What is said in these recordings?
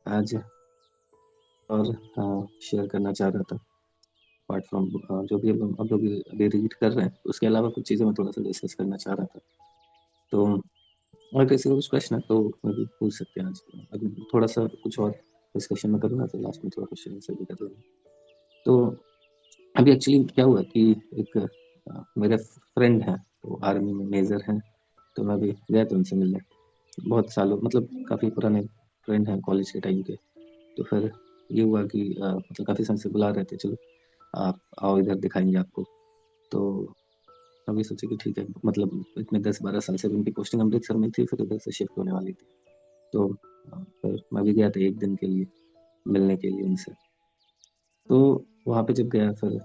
आज और शेयर करना चाह रहा था अपार्ट फ्रॉम जो भी हम लोग अभी रीड कर रहे हैं, उसके अलावा कुछ चीज़ें मैं थोड़ा-सा डिस्कस करना चाह रहा था। तो अगर किसी को कुछ प्रश्न है तो मैं भी पूछ सकते हैं आज। अभी थोड़ा-सा कुछ और डिस्कशन मैं करूँगा तो लास्ट में थोड़ा क्वेश्चन आंसर भी कर लूँगा। तो अभी एक्चुअली क्या हुआ कि एक मेरे फ्रेंड हैं, तो आर्मी में मेजर हैं, तो मैं अभी गया था उनसे मिलने। बहुत सालों मतलब काफ़ी पुराने फ्रेंड हैं कॉलेज के टाइम के। तो फिर ये हुआ कि मतलब काफ़ी समय से बुला रहे थे, चलो आप आओ इधर दिखाएँगे आपको। तो अभी सोचे कि ठीक है, मतलब इतने 10-12 साल से उनकी पोस्टिंग अमृतसर में थी, फिर उधर से शिफ्ट होने वाली थी। तो फिर मैं भी गया था 1 दिन के लिए, मिलने के लिए उनसे। तो वहाँ पे जब गया फिर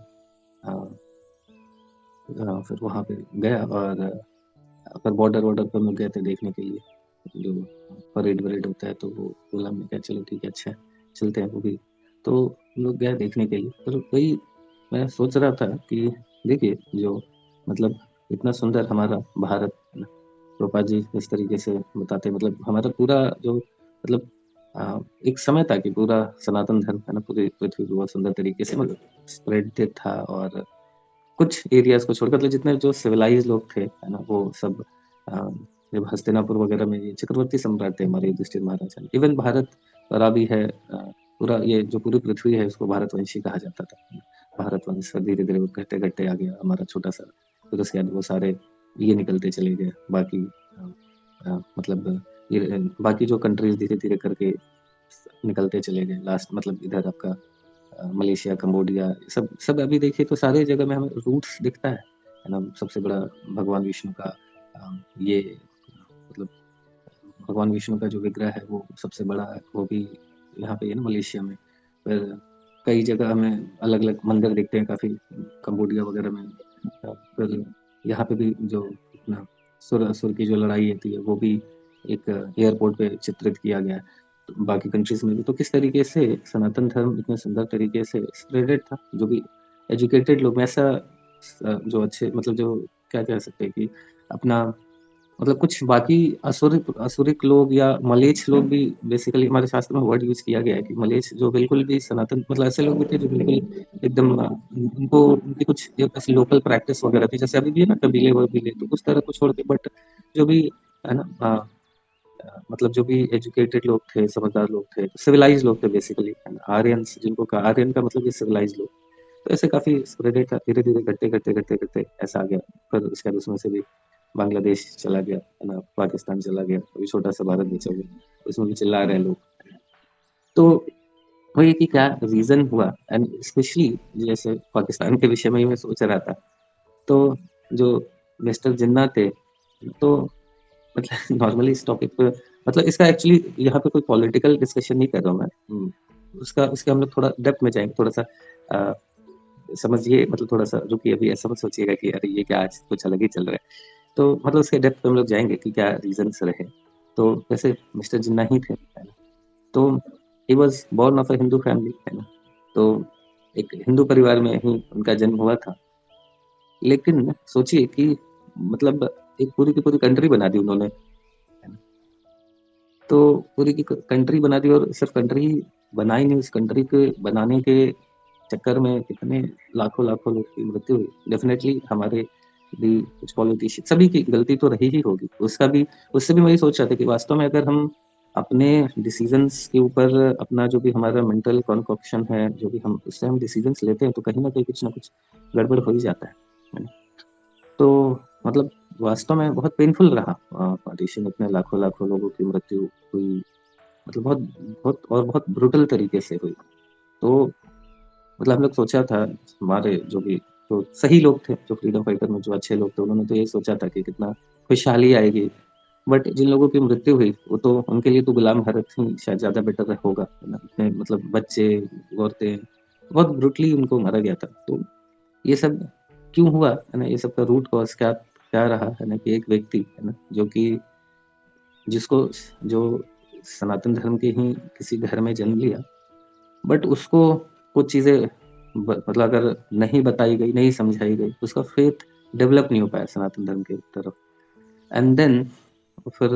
वहाँ पे गया और फिर बॉर्डर-वॉर्डर पे हम लोग गए थे देखने के लिए, जो परेड-वरेड होता है, तो वो बोला हमने कहा चलो ठीक है, अच्छा है, चलते हैं वो भी। तो हम लोग गए देखने के लिए, पर वही मैं सोच रहा था कि देखिए, जो मतलब इतना सुंदर हमारा भारत है ना, रूपा जी इस तरीके से बताते हैं, मतलब हमारा पूरा जो मतलब एक समय था कि पूरा सनातन धर्म है ना, पूरी पृथ्वी पे बहुत सुंदर तरीके से मतलब स्प्रेड था और कुछ एरियाज़ को छोड़कर मतलब जितने जो सिविलाइज़्ड लोग थे, है ना? वो सब अ, जब हस्तिनापुर वगैरह में ये चक्रवर्ती सम्राट थे हमारे युधिष्ठिर महाराज हैं। इवन भारत भरा भी है पूरा ये जो पूरी पृथ्वी है उसको भारतवंशी कहा जाता था। भारतवंश फिर धीरे-धीरे वो घटते-घटते आ गया हमारा छोटा-सा, फिर उसके बाद वो सारे ये निकलते चले गए बाकी मतलब ये बाकी जो कंट्रीज़ धीरे-धीरे करके निकलते चले गए लास्ट मतलब इधर आपका मलेशिया, कंबोडिया सब सब अभी देखिए तो सारे जगह में हमें रूट्स दिखता है ना? सबसे बड़ा भगवान विष्णु का ये मतलब भगवान विष्णु का जो विग्रह है वो सबसे बड़ा है, वो भी यहाँ पे है ना मलेशिया में। फिर कई जगह हमें अलग-अलग मंदिर दिखते हैं काफ़ी कंबोडिया वगैरह में। फिर यहाँ पे भी जो अपना सुर-असुर की जो लड़ाई होती है वो भी एक एयरपोर्ट पे चित्रित किया गया है। तो बाकी कंट्रीज़ में भी तो किस तरीके से सनातन धर्म इतने सुंदर तरीके से स्प्रेडेड था, जो भी एजुकेटेड लोग में ऐसा जो अच्छे मतलब जो क्या कह सकते हैं कि अपना मतलब कुछ बाकी असुरिक लोग या म्लेच्छ लोग भी बेसिकली हमारे शास्त्र में वर्ड यूज़ किया गया है कि म्लेच्छ जो बिल्कुल भी सनातन मतलब ऐसे लोग भी थे जो बिल्कुल एकदम उनको उनकी कुछ एक ऐसी लोकल प्रैक्टिस वगैरह थी, जैसे अभी भी है ना कबीले-वबीले तो उस तरह को छोड़ के बट जो भी है ना मतलब जो भी एजुकेटेड लोग थे, समझदार लोग थे, सिविलाइज़्ड लोग थे बेसिकली है ना, आर्यन्स जिनको कहा आर्यन का मतलब ये सिविलाइज़्ड लोग। तो ऐसे काफ़ी स्प्रेडेड था, धीरे-धीरे घटते-घटते ऐसा आ गया। फिर उसके बाद उसमें से भी बांग्लादेश चला गया, है ना, पाकिस्तान चला गया, अभी छोटा-सा भारत बचा हुआ है, उसमें भी चिल्ला रहे हैं लोग। तो वही कि क्या रीज़न हुआ एंड स्पेशली जैसे पाकिस्तान के विषय में ही मैं सोच रहा था, तो जो मिस्टर जिन्ना थे, तो मतलब नॉर्मली इस टॉपिक पे मतलब इसका एक्चुअली यहाँ पे कोई पॉलिटिकल डिस्कशन नहीं कर रहा हूँ मैं। उसका उसके हम लोग थोड़ा डेप्थ में जाएँगे, थोड़ा-सा अ, समझिए मतलब थोड़ा-सा रुकिए अभी ऐसा मत सोचिएगा कि अरे ये क्या आज कुछ अलग ही चल रहा है। तो मतलब उसके डेप्थ पे हम लोग जाएँगे कि क्या रीज़न्स रहे। तो वैसे मिस्टर जिन्ना ही थे, है ना? तो he was born of a Hindu family, है ना? तो एक हिंदू परिवार में ही उनका जन्म हुआ था। लेकिन सोचिए कि मतलब एक पूरी की पूरी कंट्री बना दी उन्होंने, है ना? तो पूरी की कंट्री बना दी और सिर्फ़ कंट्री ही बनाई नहीं, उस कंट्री के बनाने के चक्कर में कितने लाखों-लाखों लोग की मृत्यु हुई। डेफ़िनेटली हमारे भी कुछ पॉलिटिशियन सभी की गलती तो रही ही होगी। उससे भी मैं ये सोच रहा था कि वास्तव में अगर हम अपने डिसीज़न्स के ऊपर अपना जो भी हमारा मेंटल कॉन्कॉक्शन है, जो भी हम उससे हम डिसीज़न्स लेते हैं, तो कहीं न कहीं कुछ न कुछ गड़बड़ हो ही जाता है ना? तो मतलब वास्तव में बहुत पेनफुल रहा पार्टीशन इतने लाखों-लाखों लोगों की मृत्यु हुई। मतलब बहुत बहुत और बहुत ब्रूटल तरीके से हुई। तो मतलब हम लोग सोचा था हमारे जो भी जो सही लोग थे, जो फ्रीडम फाइटर में जो अच्छे लोग थे, उन्होंने तो ये सोचा था कि कितना खुशहाली आएगी। बट जिन लोगों की मृत्यु हुई, वो तो उनके लिए तो गुलाम भारत ही शायद ज़्यादा बेटर होगा, है ना? इतने मतलब बच्चे, औरतें, बहुत ब्रूटली उनको मारा गया था। तो ये सब क्यों हुआ, है ना? ये सब का रूट कॉज़ क्या क्या रहा, है ना? कि एक व्यक्ति, है ना? जो कि जिसको जो सनातन धर्म के ही किसी घर में जन्म लिया, बट उसको कुछ चीज़ें मतलब अगर नहीं बताई गई, नहीं समझाई गई, उसका फ़ेथ डेवलप नहीं हो पाया सनातन धर्म की तरफ। एंड देन फिर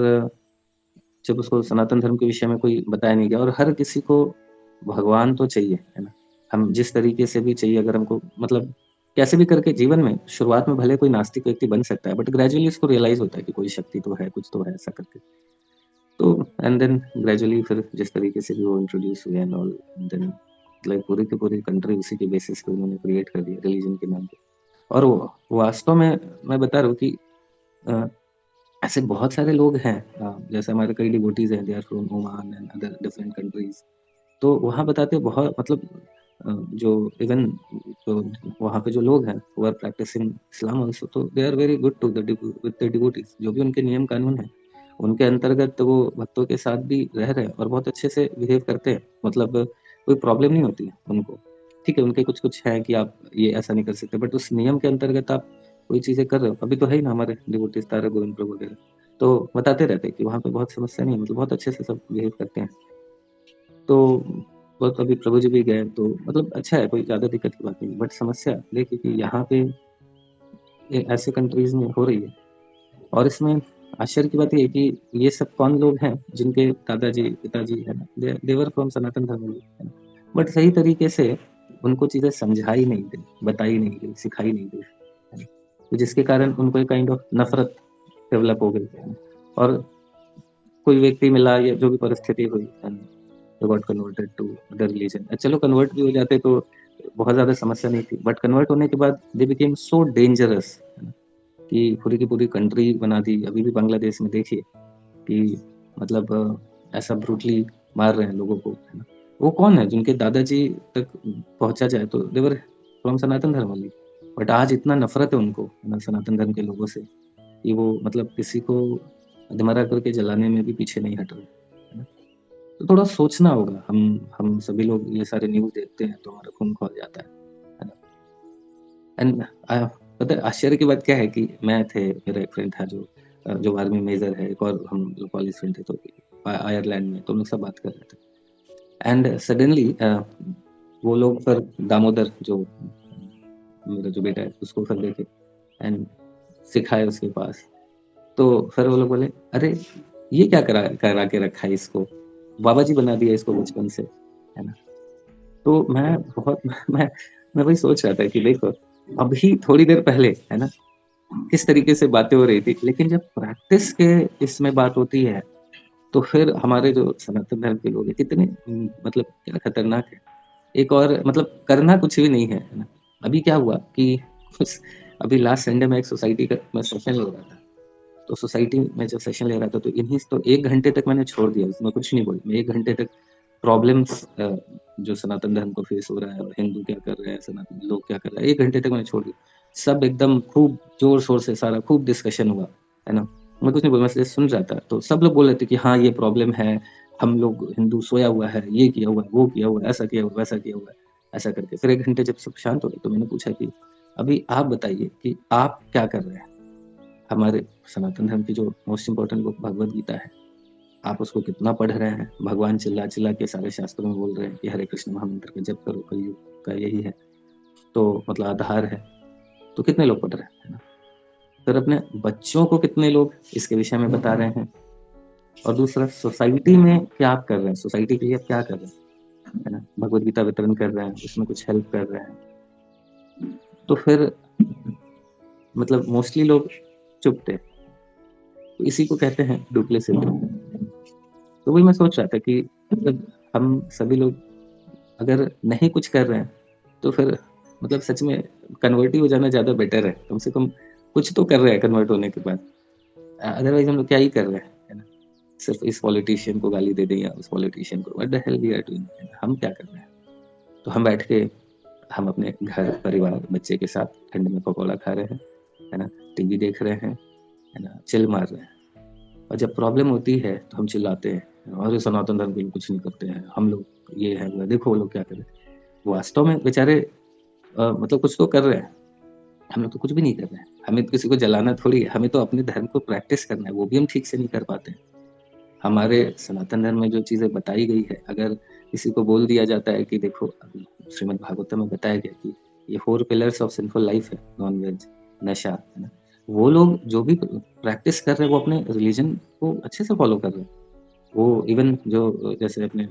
जब उसको सनातन धर्म के विषय में कोई बताया नहीं गया। और हर किसी को भगवान तो चाहिए, है ना? हम जिस तरीके से भी चाहिए, अगर हमको मतलब कैसे भी करके जीवन में शुरुआत में भले कोई नास्तिक व्यक्ति बन सकता है, बट ग्रेजुअली इसको रियलाइज़ होता है कि कोई शक्ति तो है, कुछ तो है, ऐसा करके। तो एंड देन ग्रेजुअली फिर जिस तरीके से भी वो इंट्रोड्यूस हुए एंड ऑल, देन लाइक पूरी की पूरी कंट्री उसी के बेसिस पे उन्होंने क्रिएट कर दिया रिलीजन के नाम पे। और वो वास्तव में मैं बता रहा हूँ कि अ, ऐसे बहुत सारे लोग हैं, जैसे हमारे कई डिवोटीज़ हैं, they are from Oman and other different countries. तो वहाँ बताते हैं बहुत मतलब जो इवन जो वहाँ पे जो लोग हैं who are practising Islam also, तो they are very good to the with the devotees. जो भी उनके नियम कानून हैं, उनके अंतर्गत वो भक्तों के साथ भी रह रहे हैं और बहुत अच्छे से बिहेव करते हैं। मतलब कोई प्रॉब्लम नहीं होती है उनको। ठीक है, उनके कुछ-कुछ है कि आप ये ऐसा नहीं कर सकते, बट उस नियम के अंतर्गत आप कोई चीज़ें कर रहे हो। अभी तो है ही ना हमारे डिवोटीज़ तारा गोविंद प्रभु वगैरह, तो बताते रहते हैं कि वहाँ पे बहुत समस्या नहीं है, मतलब बहुत अच्छे से सब बिहेव करते हैं। तो वो तो अभी प्रभु जी भी गए, तो मतलब अच्छा है, कोई ज़्यादा दिक्कत की बात नहीं। बट समस्या देखिए कि यहाँ पे ये ऐसे कंट्रीज़ में हो रही है। और इसमें आश्चर्य की बात ये है कि ये सब कौन लोग हैं जिनके दादाजी, पिताजी है ना, दे वर फ्रॉम सनातन धर्म लोग, है ना? बट सही तरीके से उनको चीज़ें समझाई नहीं गई, बताई नहीं गई, सिखाई नहीं गई, है ना? तो जिसके कारण उनको एक काइंड ऑफ नफ़रत डेवलप हो गई, है ना? और कोई व्यक्ति मिला या जो भी परिस्थिति हुई, and they got converted to other religion. चलो कन्वर्ट भी हो जाते तो बहुत ज़्यादा समस्या नहीं थी, बट कन्वर्ट होने के बाद दे बिकेम सो डेंजरस, है ना? कि पूरी की पूरी कंट्री बना दी। अभी भी बांग्लादेश में देखिए कि मतलब ऐसा ब्रूटली मार रहे हैं लोगों को, है ना? वो कौन है जिनके दादाजी तक पहुँचा जाए तो दे वर फ्रॉम सनातन धर्म ओनली। बट आज इतना नफ़रत है उनको, है ना, सनातन धर्म के लोगों से, कि वो मतलब किसी को अधमरा करके जलाने में भी पीछे नहीं हट रहे, है ना? तो थोड़ा सोचना होगा। हम सभी लोग ये सारे न्यूज़ देखते हैं तो हमारा खून खौल जाता है ना? एंड पता है आश्चर्य की बात क्या है कि मैं थे मेरा एक फ्रेंड था जो आर्मी मेजर है, एक और हम लोग कॉलेज फ्रेंड थे, तो आयरलैंड में तो हम लोग सब बात कर रहे थे। एंड सडनली वो लोग फिर दामोदर जो मेरा जो बेटा है उसको फिर देखे एंड सिखाए उसके पास। तो फिर वो लोग बोले, "अरे! ये क्या करा के रखा है इसको? बाबा जी बना दिया इसको बचपन से।" है ना? तो मैं बहुत मैं वही सोच रहा था कि देखो, अभी थोड़ी देर पहले, है ना, किस तरीके से बातें हो रही थी, लेकिन जब प्रैक्टिस के इसमें बात होती है, तो फिर हमारे जो सनातन धर्म के लोग हैं कितने मतलब क्या खतरनाक है। एक और मतलब करना कुछ भी नहीं है ना? अभी क्या हुआ कि उस अभी लास्ट संडे में एक सोसाइटी का मैं सेशन ले रहा था। तो सोसाइटी में जब सेशन ले रहा था तो इन्हीं तो 1 घंटे तक मैंने छोड़ दिया, उसमें कुछ नहीं बोला। मैं 1 घंटे तक प्रॉब्लम्स जो सनातन धर्म को फेस हो रहा है और हिंदू क्या कर रहे हैं, सनातन लोग क्या कर रहे हैं, 1 घंटे तक मैंने छोड़ दिया। सब एकदम खूब ज़ोर-शोर से सारा खूब डिस्कशन हुआ, है ना? मैं कुछ नहीं बोला, मैं सिर्फ सुन रहा था। तो सब लोग बोल रहे थे कि हाँ, ये प्रॉब्लम है, हम लोग हिंदू सोया हुआ है, ये किया हुआ है, वो किया हुआ है, ऐसा किया हुआ है, वैसा किया हुआ है, ऐसा करके। फिर 1 घंटे जब सब शांत हो गए तो मैंने पूछा कि अभी आप बताइए कि आप क्या कर रहे हैं? हमारे सनातन धर्म की जो most important book Bhagavad Gita है, आप उसको कितना पढ़ रहे हैं? भगवान चिल्ला-चिल्ला के सारे शास्त्रों में बोल रहे हैं कि हरे कृष्ण महामंत्र का जप करो, कलयुग का यही है, तो मतलब आधार है। तो कितने लोग पढ़ रहे हैं, है ना? फिर अपने बच्चों को कितने लोग इसके विषय में बता रहे हैं? और दूसरा सोसाइटी में क्या आप कर रहे हैं? सोसाइटी के लिए आप क्या कर रहे हैं? है ना? भगवद गीता वितरण कर रहे हैं, उसमें कुछ हेल्प कर रहे हैं। तो फिर मतलब मोस्टली लोग चुप थे। तो इसी को कहते हैं डुप्लिसिटी। तो वही मैं सोच रहा था कि मतलब हम सभी लोग अगर नहीं कुछ कर रहे हैं, तो फिर मतलब सच में कन्वर्ट ही हो जाना ज़्यादा बेटर है। कम से कम कुछ तो कर रहे हैं कन्वर्ट होने के बाद। अदरवाइज़ हम लोग क्या ही कर रहे हैं, है ना? सिर्फ़ इस पॉलिटिशियन को गाली दे दें या उस पॉलिटिशियन को, what the hell we are doing? हम क्या कर रहे हैं? तो हम बैठ के हम अपने घर, परिवार, बच्चे के साथ ठंड में पकौड़ा खा रहे हैं, है ना? टीवी देख रहे हैं, है ना? चिल मार रहे हैं। और जब प्रॉब्लम होती है तो हम चिल्लाते हैं, अरे सनातन धर्म के लोग कुछ नहीं करते हैं, हम लोग ये है वो है, देखो वो लोग क्या कर रहे हैं। वास्तव में बेचारे मतलब कुछ तो कर रहे हैं, हम लोग तो कुछ भी नहीं कर रहे हैं। हमें तो किसी को जलाना थोड़ी है, हमें तो अपने धर्म को प्रैक्टिस करना है, वो भी हम ठीक से नहीं कर पाते हैं। हमारे सनातन धर्म में जो चीज़ें बताई गई है, अगर किसी को बोल दिया जाता है कि देखो अभी श्रीमद् भागवतम में बताया गया कि ये 4 पिलर्स ऑफ सिंफुल लाइफ है, नॉन-वेज, नशा, है ना? वो लोग जो भी प्रैक्टिस कर रहे हैं वो अपने रिलीजन को अच्छे से फॉलो कर रहे हैं। वो इवन जो जैसे अपने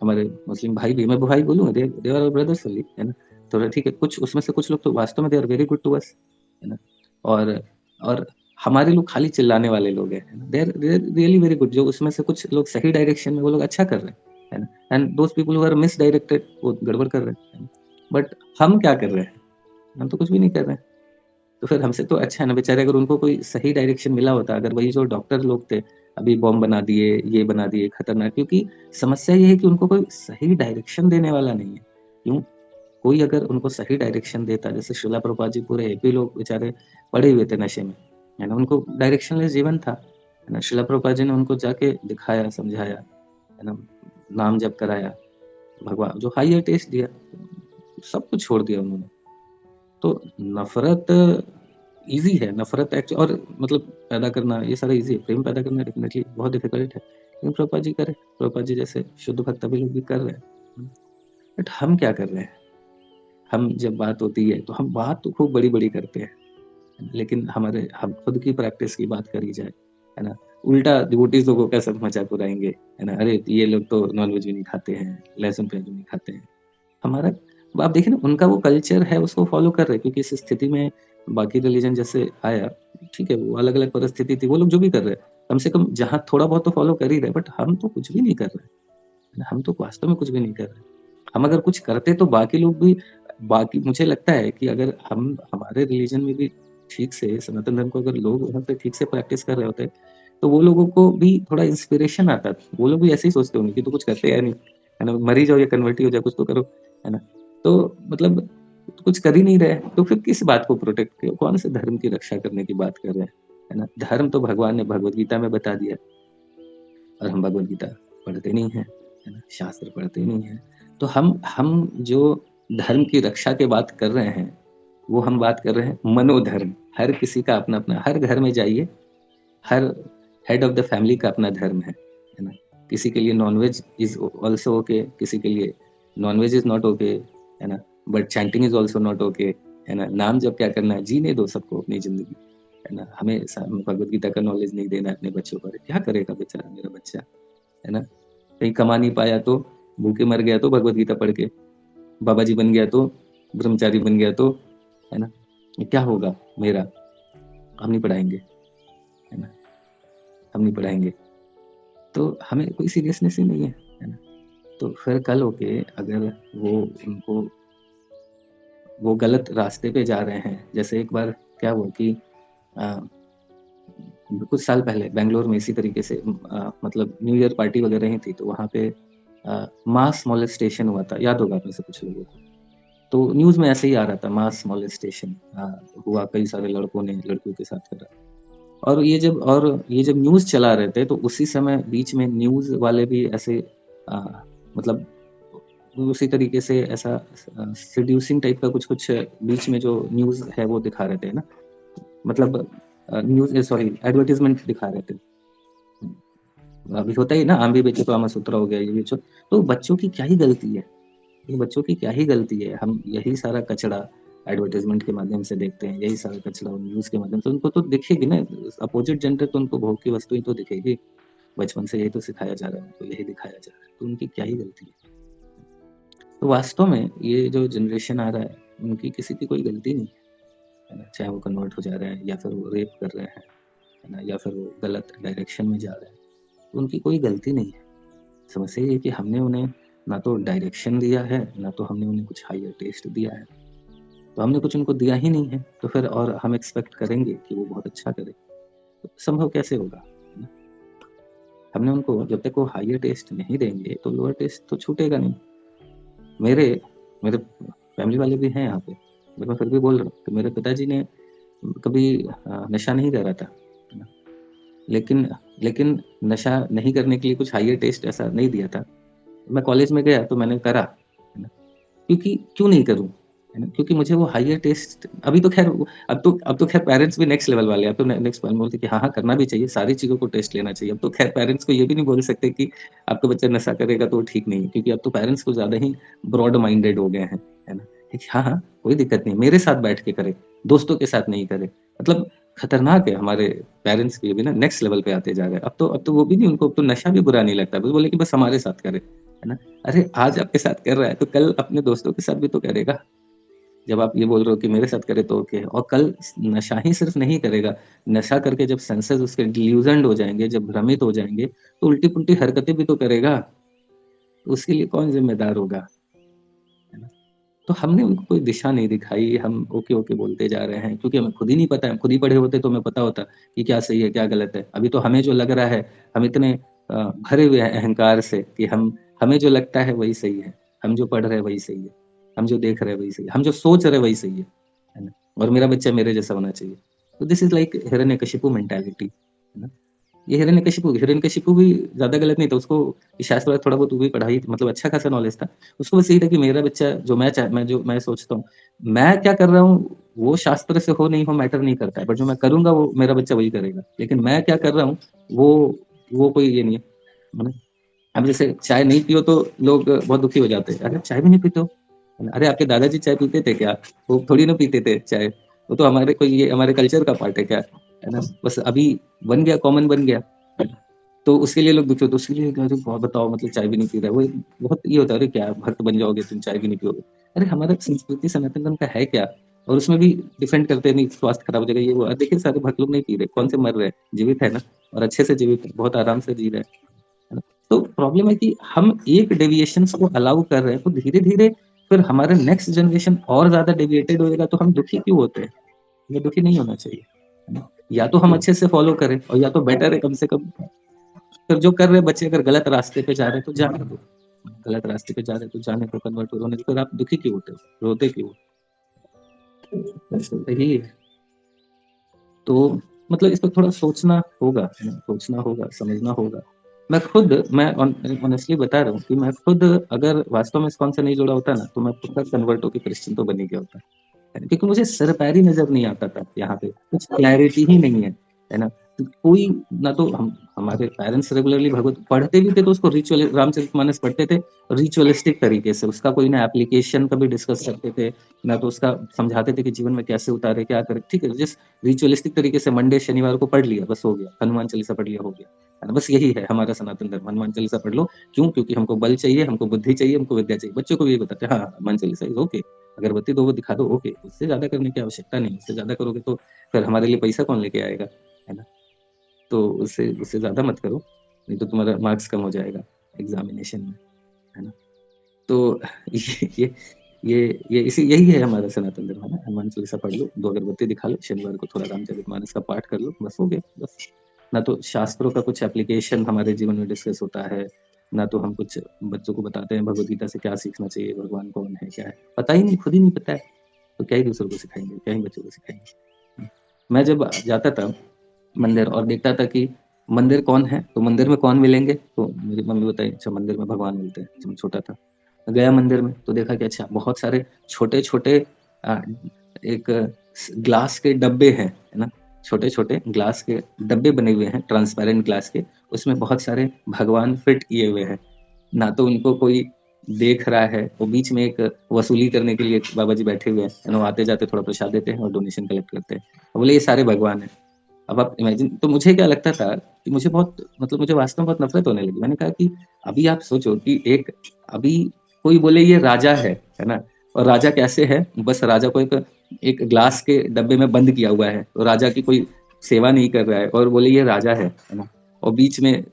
हमारे मुस्लिम भाई भी, मैं भाई बोलूँगा, दे आर ब्रदर्स ओनली, है ना? तो ठीक है, कुछ उसमें से कुछ लोग तो वास्तव में they are very good to us, है ना? और और हमारे लोग खाली चिल्लाने वाले लोग हैं, है ना? They are really very good, जो उसमें से कुछ लोग सही डायरेक्शन में वो लोग अच्छा कर रहे हैं, है ना? And those people who are misdirected, वो गड़बड़ कर रहे हैं, है ना? बट हम क्या कर रहे हैं? हम तो कुछ भी नहीं कर रहे हैं। तो फिर हमसे तो अच्छा है ना बेचारे, अगर उनको कोई सही डायरेक्शन मिला होता, अगर वही जो डॉक्टर लोग थे, अभी बॉम्ब बना दिए, ये बना दिए खतरनाक, क्योंकि समस्या ये है कि उनको कोई सही डायरेक्शन देने वाला नहीं है। क्यों? कोई अगर उनको सही डायरेक्शन देता, जैसे श्रीला प्रभुपाद जी पूरे एपी लोग बेचारे पड़े हुए थे नशे में, है ना? उनको डायरेक्शनलेस जीवन था, है ना? श्रीला प्रभुपाद जी ने उनको जाके दिखाया, समझाया, है ना? नाम जप कराया, भगवान जो हायर टेस्ट दिया, सब कुछ छोड़ दिया उन्होंने। तो नफ़रत ईज़ी है, नफ़रत और मतलब पैदा करना ये सारा ईज़ी है, प्रेम पैदा करना डेफ़िनिटली बहुत डिफ़िकल्ट है। लेकिन प्रभुपाद जी करे, प्रभुपाद जी जैसे शुद्ध भक्त अभी लोग भी कर रहे हैं। बट हम क्या कर रहे हैं? हम जब बात होती है, तो हम बात तो खूब बड़ी-बड़ी करते हैं, लेकिन हम खुद की प्रैक्टिस की बात करी जाए, है ना? उल्टा डिवोटीज़ को कैसे मज़ाक उड़ाएँगे, है ना? अरे! ये लोग तो नॉन-वेज भी नहीं खाते हैं, लहसुन-प्याज़ भी नहीं खाते हैं। हमारा अब आप देखिए ना, उनका वो कल्चर है, उसको फ़ॉलो कर रहे हैं, क्योंकि इस स्थिति में बाकी रिलीजन जैसे आया, ठीक है, वो अलग-अलग परिस्थिति थी, वो लोग जो भी कर रहे हैं, कम से कम जहाँ थोड़ा बहुत तो फ़ॉलो कर ही रहे हैं, बट हम तो कुछ भी नहीं कर रहे हैं। हम तो वास्तव में कुछ भी नहीं कर रहे हैं। हम अगर कुछ करते तो बाकी लोग भी, बाकी मुझे लगता है कि अगर हम हमारे रिलीजन में भी ठीक से सनातन धर्म को अगर लोग वहाँ पे ठीक से प्रैक्टिस कर रहे होते, तो वो लोगों को भी थोड़ा इंस्पिरेशन आता। वो लोग भी ऐसे ही सोचते होंगे कि तू कुछ करते है नहीं, है ना? मर ही जाओ या कन्वर्ट ही हो जाओ, कुछ तो करो, है ना? तो मतलब कुछ कर ही नहीं रहे, तो फिर किस बात को प्रोटेक्ट किया? कौन से धर्म की रक्षा करने की बात कर रहे हैं, है ना? धर्म तो भगवान ने भगवद गीता में बता दिया, और हम भगवद गीता पढ़ते नहीं हैं, है ना? शास्त्र पढ़ते नहीं हैं। तो हम जो धर्म की रक्षा की बात कर रहे हैं, वो हम बात कर रहे हैं मनोधर्म। हर किसी का अपना-अपना, हर घर में जाइए, हर हेड ऑफ द फैमिली का अपना धर्म है ना? किसी के लिए नॉन-वेज इज़ ऑल्सो ओके, किसी के लिए नॉन-वेज इज़ नॉट ओके, है ना? But chanting is also not okay, है ना? नाम जप क्या करना है, जीने दो सबको अपनी ज़िंदगी, है ना? हमें भगवद गीता का नॉलेज नहीं देना है अपने बच्चों पर, क्या करेगा बेचारा मेरा बच्चा, है ना? कहीं कमा नहीं पाया तो, भूखे मर गया तो भगवद गीता पढ़ के, बाबा जी बन गया तो, ब्रह्मचारी बन गया तो, है ना? ये क्या होगा मेरा? हम नहीं पढ़ाएँगे, है ना? हम नहीं पढ़ाएँगे। तो हमें कोई सीरियसनेस ही नहीं है ना? तो फिर कल होके अगर वो उनको वो गलत रास्ते पे जा रहे हैं, जैसे एक बार क्या हुआ कि अ, कुछ साल पहले बैंगलोर में इसी तरीके से मतलब न्यू ईयर पार्टी वगैरह ही थी, तो वहाँ पे मास मोलेस्टेशन हुआ था, याद होगा आप में से कुछ लोगों को। तो न्यूज़ में ऐसे ही आ रहा था, मास मोलेस्टेशन हुआ, कई सारे लड़कों ने लड़कियों के साथ करा। और ये जब न्यूज़ चला रहे थे, तो उसी समय बीच में न्यूज़ वाले भी ऐसे अ, मतलब उसी तरीके से ऐसा सेड्यूसिंग टाइप का कुछ-कुछ बीच में जो न्यूज़ है वो दिखा रहे थे ना, मतलब न्यूज़ सॉरी एडवर्टाइज़मेंट दिखा रहे थे। अभी होता ही ना, आम भी बेचो तो आमा-सूत्रा हो गया, ये बेचो, तो बच्चों की क्या ही गलती है? ये बच्चों की क्या ही गलती है? हम यही सारा कचरा एडवर्टाइज़मेंट के माध्यम से देखते हैं, यही सारा कचरा न्यूज़ के माध्यम से उनको तो दिखेगी ना, अपोज़िट जेंडर तो उनको भोग की वस्तु ही तो दिखेगी। बचपन से यही तो सिखाया जा रहा है, उनको यही दिखाया जा रहा है, तो उनकी क्या ही गलती है? तो वास्तव में ये जो जनरेशन आ रहा है, उनकी किसी की कोई गलती नहीं है ना? चाहे वो कन्वर्ट हो जा रहे हैं, या फिर वो रेप कर रहे हैं, है ना? या फिर वो गलत डायरेक्शन में जा रहे हैं, तो उनकी कोई गलती नहीं है। समस्या ये है कि हमने उन्हें ना तो डायरेक्शन दिया है, ना तो हमने उन्हें कुछ हायर टेस्ट दिया है। तो हमने कुछ उनको दिया ही नहीं है, तो फिर और हम एक्सपेक्ट करेंगे कि वो बहुत अच्छा करे, तो संभव कैसे होगा? है ना? हमने उनको जब तक वो हायर टेस्ट नहीं देंगे, तो लोअर टेस्ट तो छूटेगा नहीं। मेरे मेरे फैमिली वाले भी हैं यहाँ पे, बट मैं फिर भी बोल रहा हूँ कि मेरे पिताजी ने कभी नशा नहीं करा था, है ना? लेकिन लेकिन नशा नहीं करने के लिए कुछ हायर टेस्ट ऐसा नहीं दिया था। मैं कॉलेज में गया तो मैंने करा, है ना? क्योंकि क्यों नहीं करूँ? है ना? क्योंकि मुझे वो हायर टेस्ट अभी तो ख़ैर अब तो ख़ैर पेरेंट्स भी नेक्स्ट लेवल वाले हैं। अब तो ने नेक्स्ट लेवल बोलते हैं कि हाँ, हाँ, करना भी चाहिए, सारी चीज़ों को टेस्ट लेना चाहिए। अब तो ख़ैर पेरेंट्स को ये भी नहीं बोल सकते कि आपका बच्चा नशा करेगा तो वो ठीक नहीं है, क्योंकि अब तो पेरेंट्स कुछ ज़्यादा ही ब्रॉड माइंडेड हो गए हैं, है ना? कि हाँ, हाँ, कोई दिक्कत नहीं, मेरे साथ बैठ के करे, दोस्तों के साथ नहीं करे। मतलब खतरनाक है हमारे पेरेंट्स के लिए भी ना, नेक्स्ट लेवल पे आते जा रहे हैं। अब तो वो भी नहीं, उनको अब तो नशा भी बुरा नहीं लगता, बस बोले कि बस हमारे साथ करे, है ना? अरे आज आपके साथ कर रहा है तो कल अपने दोस्तों के साथ भी तो करेगा। जब आप ये बोल रहे हो कि मेरे साथ करे तो ओके, और कल नशा ही सिर्फ नहीं करेगा, नशा करके जब सेंसेस उसके डिल्यूज़न्ड हो जाएँगे, जब भ्रमित हो जाएँगे, तो उल्टी-पुल्टी हरकतें भी तो करेगा। तो उसके लिए कौन ज़िम्मेदार होगा? है ना? तो हमने उनको कोई दिशा नहीं दिखाई, हम ओके, ओके बोलते जा रहे हैं, क्योंकि हमें खुद ही नहीं पता है, खुद ही पढ़े होते तो हमें पता होता कि क्या सही है, क्या गलत है। अभी तो हमें जो लग रहा है, हम इतने भरे हुए हैं अहंकार से कि हमें जो लगता है वही सही है, हम जो पढ़ रहे हैं वही सही है, हम जो देख रहे हैं वही सही है, हम जो सोच रहे हैं वही सही है ना? और मेरा बच्चा मेरे जैसा होना चाहिए। तो this is like Hiranyakashipu mentality, है ना? ये हिरण्यकशिपु भी ज़्यादा गलत नहीं था, उसको शायद थोड़ा बहुत वो भी पढ़ाई मतलब अच्छा खासा नॉलेज था। उसको बस यही था कि मेरा बच्चा जो मैं सोचता हूँ, मैं क्या कर रहा हूँ, वो शास्त्र से हो नहीं हो मैटर नहीं करता है, बट जो मैं करूँगा वो मेरा बच्चा वही करेगा। लेकिन मैं क्या कर रहा हूँ, वो वो कोई ये नहीं है। है ना? अब जैसे चाय नहीं पियो तो लोग बहुत दुखी हो जाते हैं। अरे चाय भी नहीं पीते हो? अरे आपके दादाजी चाय पीते थे क्या? वो थोड़ी ना पीते थे चाय। वो तो हमारे कोई ये हमारे कल्चर का पार्ट है क्या? है ना? बस अभी बन गया, कॉमन बन गया। तो उसके लिए लोग दुखी होते हैं, उसके लिए अरे बहुत बताओ मतलब चाय भी नहीं पी रहा है। वो एक बहुत ये होता है, अरे क्या भक्त बन जाओगे तुम, चाय भी नहीं पियोगे। अरे हमारा संस्कृति सनातन धर्म का है क्या? और उसमें भी डिफेंड करते हैं, नहीं स्वास्थ्य खराब हो जाएगा ये वो। देखिए सारे भक्त लोग नहीं पी रहे, कौन से मर रहे हैं? जीवित है ना, और अच्छे से जीवित है, बहुत आराम से जी रहे हैं। है ना? तो प्रॉब्लम है कि हम एक डेविएशंस को अलाउ कर रहे हैं, तो धीरे-धीरे फिर हमारा नेक्स्ट जनरेशन और ज़्यादा डेविएटेड होएगा, तो हम दुखी क्यों होते हैं? हमें दुखी नहीं होना चाहिए, है ना? या तो हम अच्छे से फॉलो करें, और या तो बेटर है कम से कम, फिर जो कर रहे हैं बच्चे अगर गलत रास्ते पे जा रहे हैं तो जाने दो। गलत रास्ते पे जा रहे हैं तो जाने दो, कन्वर्ट होने दो, फिर आप दुखी क्यों होते हो? रोते क्यों हो? बस यही है। तो मतलब इस पे थोड़ा सोचना होगा, है ना? सोचना होगा, समझना होगा। मैं ऑनेस्टली बता रहा हूँ कि मैं खुद अगर वास्तव में इस्कॉन से नहीं जुड़ा होता ना, तो मैं पक्का कन्वर्ट होके क्रिश्चियन तो बन ही गया होता। है ना? क्योंकि मुझे सर-पैर ही नज़र नहीं आता था यहाँ पे, कुछ क्लैरिटी ही नहीं है ना? तो कोई ना तो हमारे पेरेंट्स रेगुलरली भगवत पढ़ते भी थे, तो उसको रामचरितमानस पढ़ते थे रिचुअलिस्टिक तरीके से, उसका कोई ना एप्लीकेशन कभी डिस्कस करते थे, ना तो उसका समझाते थे कि जीवन में कैसे उतारे, क्या करें, ठीक है? जिस रिचुअलिस्टिक तरीके से मंडे, शनिवार को पढ़ लिया, बस हो गया, हनुमान चालीसा पढ़ लिया, हो गया, है ना? बस यही है हमारा सनातन धर्म, हनुमान चालीसा पढ़ लो, क्यों? क्योंकि हमको बल चाहिए, हमको बुद्धि चाहिए, हमको विद्या चाहिए। बच्चों को भी यही बताते हैं, हाँ, हनुमान चालीसा इज़ ओके। अगरबत्ती 2 वो दिखा दो, ओके, उससे ज़्यादा करने की आवश्यकता नहीं, उससे ज़्यादा करोगे तो फिर हमारे लिए पैसा कौन लेके आएगा, है ना? तो उससे उससे ज़्यादा मत करो, नहीं तो तुम्हारा मार्क्स कम हो जाएगा एग्ज़ामिनेशन में, है ना? तो ये ये ये यही है हमारा सनातन धर्म, है ना? हनुमान चालीसा पढ़ लो, 2 अगरबत्ती दिखा लो, शनिवार को थोड़ा रामचरितमानस का पाठ कर लो, बस हो गया, बस। ना तो शास्त्रों का कुछ एप्लीकेशन हमारे जीवन में डिस्कस होता है, ना तो हम कुछ बच्चों को बताते हैं भगवद गीता से क्या सीखना चाहिए, भगवान कौन है, क्या है? पता ही नहीं, खुद ही नहीं पता है, तो क्या ही दूसरों को सिखाएँगे, क्या ही बच्चों को सिखाएँगे। मैं जब जाता था मंदिर और देखता था कि मंदिर कौन है, तो मंदिर में कौन मिलेंगे, तो मेरी मम्मी बताई, अच्छा मंदिर में भगवान मिलते हैं, जब मैं छोटा था। गया मंदिर में तो देखा कि अच्छा बहुत सारे छोटे-छोटे अ, एक ग्लास के डब्बे हैं, है ना? छोटे-छोटे ग्लास के डब्बे बने हुए हैं, ट्रांसपेरेंट ग्लास के, उसमें बहुत सारे भगवान फिट किए हुए हैं। ना तो उनको कोई देख रहा है, वो बीच में एक वसूली करने के लिए एक बाबा जी बैठे हुए हैं, है ना? वो आते-जाते थोड़ा प्रसाद देते हैं और डोनेशन कलेक्ट करते हैं। बोले ये सारे भगवान हैं। अब आप इमेजिन, तो मुझे क्या लगता था कि मुझे बहुत मतलब मुझे वास्तव में बहुत नफ़रत होने लगी। मैंने कहा कि अभी आप सोचो कि एक अभी कोई बोले ये राजा है ना? और राजा कैसे है? बस राजा को एक एक ग्लास के डब्बे में बंद किया हुआ है। तो राजा की कोई सेवा नहीं कर रहा है और बोले ये राजा है ना? और बीच में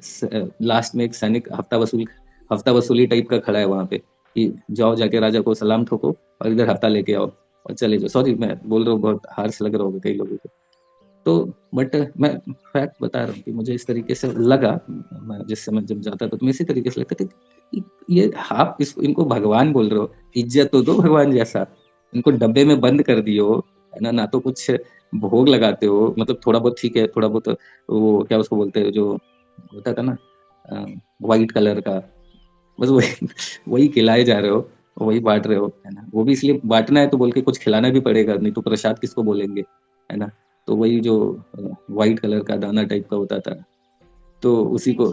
लास्ट में एक सैनिक हफ्ता वसूली टाइप का खड़ा है वहाँ पे कि जाओ जाके राजा को सलाम ठोको और इधर हफ्ता लेके आओ और चले जाओ। सॉरी मैं बोल रहा हूँ, बहुत हार्श लग रहा होगा कई लोगों को। तो बट मैं फैक्ट बता रहा हूँ कि मुझे इस तरीके से लगा, मैं जिस समय जब जाता था तो मैं इसी तरीके से लगता था कि ये आप इनको भगवान बोल रहे हो, इज्जत तो दो भगवान जैसा, इनको डब्बे में बंद कर दियो, है ना? ना तो कुछ भोग लगाते हो, मतलब थोड़ा बहुत ठीक है, थोड़ा बहुत वो क्या उसको बोलते हैं जो होता था ना व्हाइट कलर का, बस वही वही खिलाए जा रहे हो, वही बाँट रहे हो, है ना? वो भी इसलिए बाँटना है तो बोल के कुछ खिलाना भी पड़ेगा, नहीं तो प्रसाद किसको बोलेंगे, है ना? तो वही जो व्हाइट कलर का दाना टाइप का होता था, तो उसी को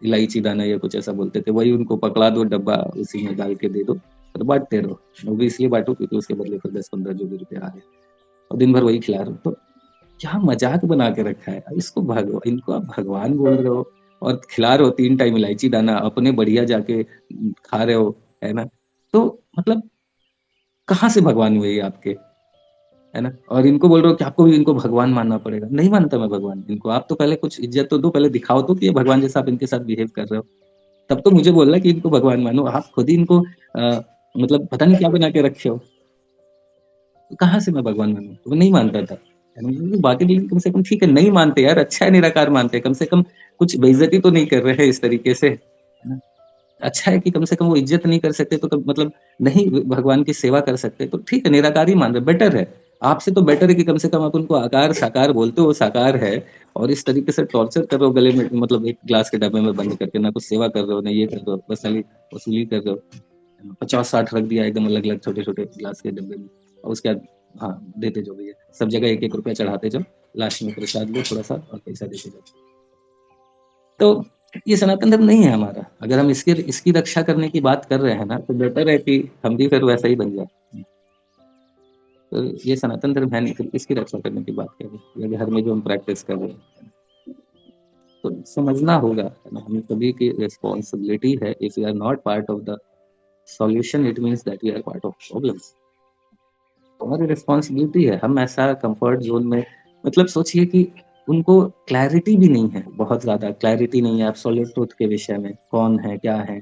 इलायची दाना या कुछ ऐसा बोलते थे, वही उनको पकड़ा दो डब्बा, उसी में डाल के दे दो और बाँटते रहो। वो भी इसलिए बाँटो क्योंकि उसके बदले फिर 10-15 जो भी रुपए आ रहे हैं और दिन भर वही खिला रहे हो। तो क्या मजाक बना के रखा है। इसको इनको आप भगवान बोल रहे हो और खिला रहे हो 3 टाइम इलायची दाना, अपने बढ़िया जाके खा रहे हो, है ना? तो मतलब कहाँ से भगवान हुए ये आपके, है ना? और इनको बोल रहे हो कि आपको भी इनको भगवान मानना पड़ेगा। नहीं मानता मैं भगवान इनको। आप तो पहले कुछ इज्जत तो दो, पहले दिखाओ तो कि ये भगवान जैसा आप इनके साथ बिहेव कर रहे हो। तब तो मुझे बोलना कि इनको भगवान मानो। आप खुद ही इनको मतलब पता नहीं क्या बना के रखे हो। तो कहाँ से मैं भगवान मानूँ? वो नहीं मानता था। बाकी लेकिन कम से कम ठीक है, नहीं मानते यार, अच्छा है निराकार मानते हैं, कम से कम कुछ बेइज्जती तो नहीं कर रहे हैं इस तरीके से, है ना? अच्छा है कि कम से कम वो इज्जत नहीं कर सकते तो मतलब नहीं भगवान की सेवा कर सकते तो ठीक है, निराकार ही मान रहे, बेटर है। आपसे तो बेटर है कि कम से कम आप उनको आकार साकार बोलते हो, साकार है, और इस तरीके से टॉर्चर कर रहे हो गले में, मतलब एक ग्लास के डब्बे में बंद करके, ना कुछ सेवा कर रहे हो, ना ये कर रहे हो, बस खाली वसूली कर रहे हो। 50-60 रख दिया एकदम अलग अलग छोटे छोटे ग्लास के डब्बे में, और उसके बाद हाँ देते जाओ भैया, सब जगह 1-1 रुपया चढ़ाते जाओ, लास्ट में प्रसाद लो थोड़ा सा और पैसा देते जाओ। तो ये सनातन धर्म नहीं है हमारा। अगर हम इसकी इसकी रक्षा करने की बात कर रहे हैं ना, तो बेटर है कि हम भी फिर वैसा ही बन जाए। तो ये सनातन धर्म है नहीं, फिर इसकी रक्षा करने की बात कर रहे हैं, घर में जो हम प्रैक्टिस कर रहे हैं। तो समझना होगा, है ना, हम सभी की रिस्पॉन्सिबिलिटी है। If you are not part of the solution, it means that we are part of problems. हमारी रिस्पॉन्सिबिलिटी है। हम ऐसा कंफर्ट जोन में, मतलब सोचिए कि उनको क्लैरिटी भी नहीं है, बहुत ज्यादा क्लैरिटी नहीं है एब्सोल्यूट ट्रुथ के विषय में, कौन है क्या है,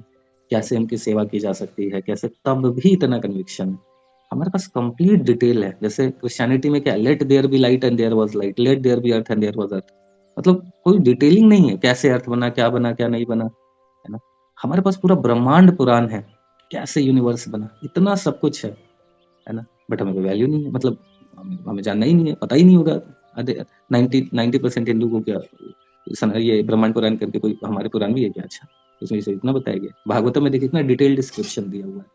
कैसे उनकी सेवा की जा सकती है कैसे, तब भी इतना कन्विक्शन। हमारे पास कंप्लीट डिटेल है। जैसे क्रिश्चियनिटी में क्या, let there be light and there was light, let there be earth and there was earth. मतलब कोई डिटेलिंग नहीं है, कैसे अर्थ बना क्या नहीं बना, है ना? हमारे पास पूरा ब्रह्मांड पुराण है, कैसे यूनिवर्स बना, इतना सब कुछ है ना? बट हमें कोई वैल्यू नहीं है, मतलब हमें जानना ही नहीं है, पता ही नहीं होगा। आधे 90% हिंदू को क्या ये ब्रह्मांड पुराण करके कोई हमारे पुराण भी है क्या? अच्छा, इसमें से इतना बताया गया। भागवतम में देखिए इतना डिटेल डिस्क्रिप्शन दिया हुआ है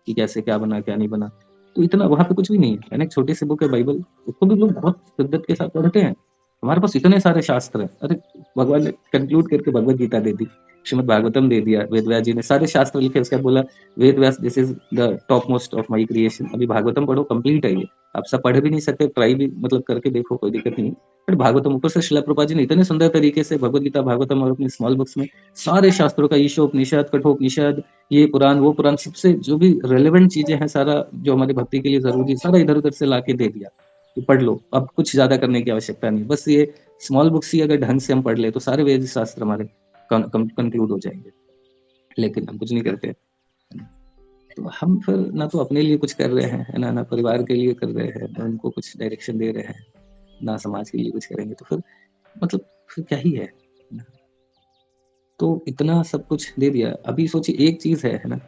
कि कैसे क्या बना क्या नहीं बना। तो इतना वहां पे कुछ भी नहीं है ना। एक छोटी सी बुक है बाइबल, उसको भी लोग बहुत शिद्दत के साथ पढ़ते हैं। हमारे पास इतने सारे शास्त्र हैं। अरे भगवान ने कंक्लूड करके भगवत गीता दे दी, श्रीमद भागवतम दे दिया, वेद व्यास जी ने सारे शास्त्र लिखे, उसके बाद बोला Ved Vyas this is the top most of my creation. अभी भागवतम पढ़ो, कंप्लीट है ये। आप सब पढ़ भी नहीं सकते, ट्राई भी मतलब करके देखो, कोई दिक्कत नहीं। बट भागवतम ऊपर से शिला प्रभुपाद जी ने इतने सुंदर तरीके से भगवत गीता भागवतम और अपनी स्मॉल बुक्स में सारे शास्त्रों का, ईशोपनिषद कठोपनिषद, ये पुराण वो पुराण, सबसे जो भी रेलेवेंट चीजें हैं, सारा जो हमारी भक्ति के लिए जरूरी, सारा इधर उधर से लाके दे दिया कि पढ़ लो। अब कुछ ज्यादा करने की आवश्यकता नहीं, बस ये स्मॉल बुक्स ही अगर ढंग से हम पढ़ ले तो सारे वेद शास्त्र हमारे कंक्लूड हो जाएंगे। लेकिन हम कुछ नहीं करते। तो हम फिर ना तो अपने लिए कुछ कर रहे हैं, है ना, ना परिवार के लिए कर रहे हैं, ना उनको कुछ डायरेक्शन दे रहे हैं, ना समाज के लिए कुछ करेंगे, तो फिर मतलब फिर क्या ही है ना? तो इतना सब कुछ दे दिया। अभी सोचिए एक चीज है ना,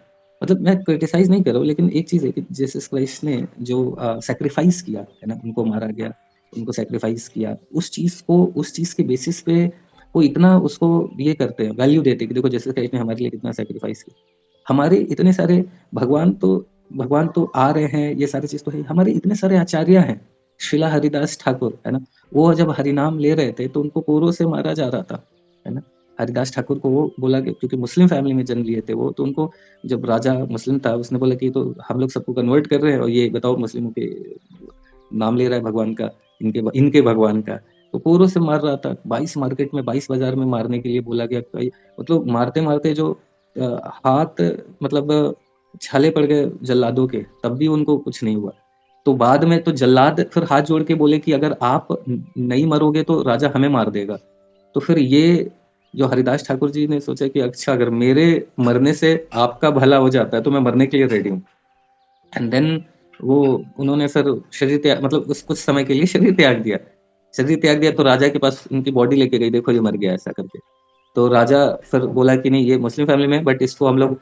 मतलब मैं क्रिटिसाइज नहीं कर रहा हूँ, लेकिन एक चीज है कि जीसस क्राइस्ट ने जो सेक्रीफाइस किया है ना, उनको मारा गया, उनको सेक्रीफाइस किया, उस चीज को, उस चीज के बेसिस पे वो इतना उसको ये करते हैं, वैल्यू देते हैं कि देखो जीसस क्राइस्ट ने हमारे लिए कितना सेक्रीफाइस किया। हमारे इतने सारे भगवान तो भगवान तो आ रहे हैं, ये सारी चीज तो है, हमारे इतने सारे आचार्य हैं। शिला हरिदास ठाकुर, है ना, वो जब हरिनाम ले रहे थे तो उनको कोरों से मारा जा रहा था, है ना। हरिदास ठाकुर को वो बोला कि क्योंकि मुस्लिम फैमिली में जन्म लिए थे वो, तो उनको जब राजा मुस्लिम था उसने बोला कि तो हम लोग सबको कन्वर्ट कर रहे हैं और ये बताओ मुस्लिमों के नाम ले रहा है भगवान का, इनके भगवान का। तो कोरों से मार रहा था, 22 मार्केट में 22 बाजार में मारने के लिए बोला गया। मतलब मारते मारते जो हाथ, मतलब छाले पड़ गए जल्लादों के, तब भी उनको कुछ नहीं हुआ। तो बाद में तो जल्लाद फिर हाथ जोड़ के बोले कि अगर आप नहीं मरोगे तो राजा हमें मार देगा। तो फिर ये जो हरिदास ठाकुर जी ने सोचा कि अच्छा अगर मेरे मरने से आपका भला हो जाता है तो मैं मरने के लिए रेडी हूँ। एंड देन वो उन्होंने फिर शरीर त्याग, मतलब उस कुछ समय के लिए शरीर त्याग दिया। शरीर त्याग दिया तो राजा के पास उनकी बॉडी लेके गई, देखो ये मर गया ऐसा करके। तो राजा फिर बोला कि नहीं, ये मुस्लिम फैमिली में, बट इसको हम लोग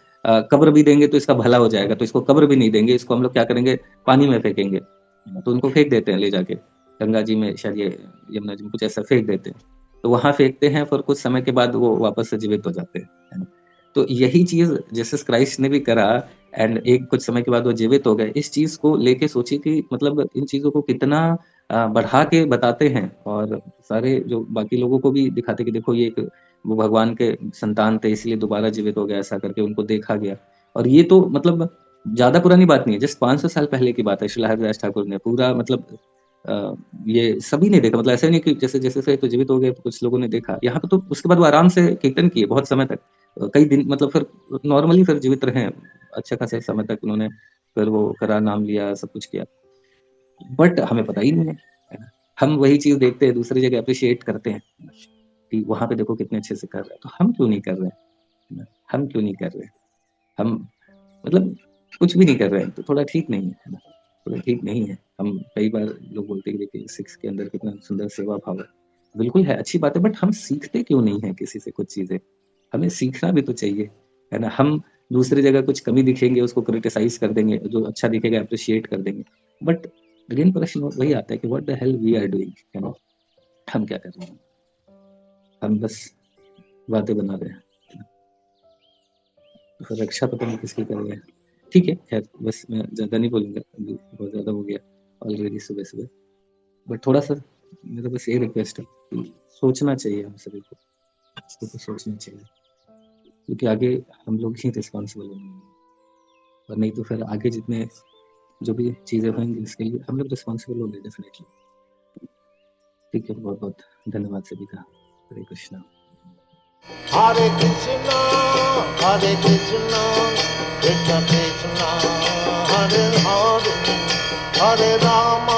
कब्र भी देंगे तो इसका भला हो जाएगा, तो इसको कब्र भी नहीं देंगे, इसको हम लोग क्या करेंगे, पानी में फेंकेंगे। तो उनको फेंक देते हैं ले जाके गंगा जी में, शायद ये यमुना जी में, कुछ ऐसा फेंक देते हैं। तो वहां फेंकते हैं, फिर कुछ समय के बाद वो वापस से जीवित हो जाते हैं, है ना। तो यही चीज जीसस क्राइस्ट ने भी करा, एंड एक कुछ समय के बाद वो जीवित हो गए। इस चीज को लेके सोचिए कि मतलब इन चीजों को कितना बढ़ा के बताते हैं, और सारे जो बाकी लोगों को भी दिखाते कि देखो ये एक वो भगवान के संतान थे इसलिए दोबारा जीवित हो गया, ऐसा करके उनको देखा गया। और ये तो मतलब ज्यादा पुरानी बात नहीं है, जस्ट 500 साल पहले की बात है। श्रीला हरिदास ठाकुर ने पूरा मतलब ये सभी ने देखा, मतलब ऐसा नहीं कि जैसे जैसे से तो जीवित हो गए, कुछ लोगों ने देखा। यहाँ पे तो उसके बाद वो आराम से कीर्तन किए बहुत समय तक, कई दिन, मतलब फिर नॉर्मली फिर जीवित रहे अच्छे खासे समय तक उन्होंने, फिर वो करा, नाम लिया, सब कुछ किया। बट हमें पता ही नहीं है ना? हम वही चीज़ देखते हैं, दूसरी जगह एप्रिशिएट करते हैं कि वहाँ पे देखो कितने अच्छे से कर रहा है, तो हम क्यों नहीं कर रहे हैं? है ना? हम क्यों नहीं कर रहे? हम मतलब कुछ भी नहीं कर रहे हैं, तो थोड़ा ठीक नहीं है ना? थोड़ा ठीक नहीं है। हम कई बार लोग बोलते हैं कि देखिए सिक्स के अंदर कितना सुंदर सेवा भाव है। बिल्कुल है, अच्छी बात है, बट हम सीखते क्यों नहीं हैं किसी से कुछ चीज़ें? हमें सीखना भी तो चाहिए, है ना? हम दूसरी जगह कुछ कमी दिखेंगे, उसको क्रिटिसाइज़ कर देंगे, जो अच्छा दिखेगा एप्रिशिएट कर देंगे। बट अगेन प्रश्न वही आता है कि what the hell we are doing, you know? हम क्या कर रहे हैं? हम बस बातें बना रहे हैं। तो फिर रक्षा पता नहीं किसकी कर रहे हैं। ठीक है, खैर बस मैं ज़्यादा नहीं बोलूँगा, अभी बहुत ज़्यादा हो गया ऑलरेडी सुबह-सुबह। बट थोड़ा-सा मेरा बस यही रिक्वेस्ट है कि सोचना चाहिए हम सभी को, इसको सोचना चाहिए, क्योंकि आगे हम लोग ही रिस्पॉन्सिबल होंगे, और नहीं तो फिर आगे जितने जो भी चीज़ें होंगी इसके लिए हम लोग रिस्पॉन्सिबल होंगे डेफ़िनिटली। ठीक है, बहुत-बहुत धन्यवाद सभी का। हरे Krishna. Hare Krishna, Hare Krishna, Krishna Krishna, Hare Hare, Hare Rama.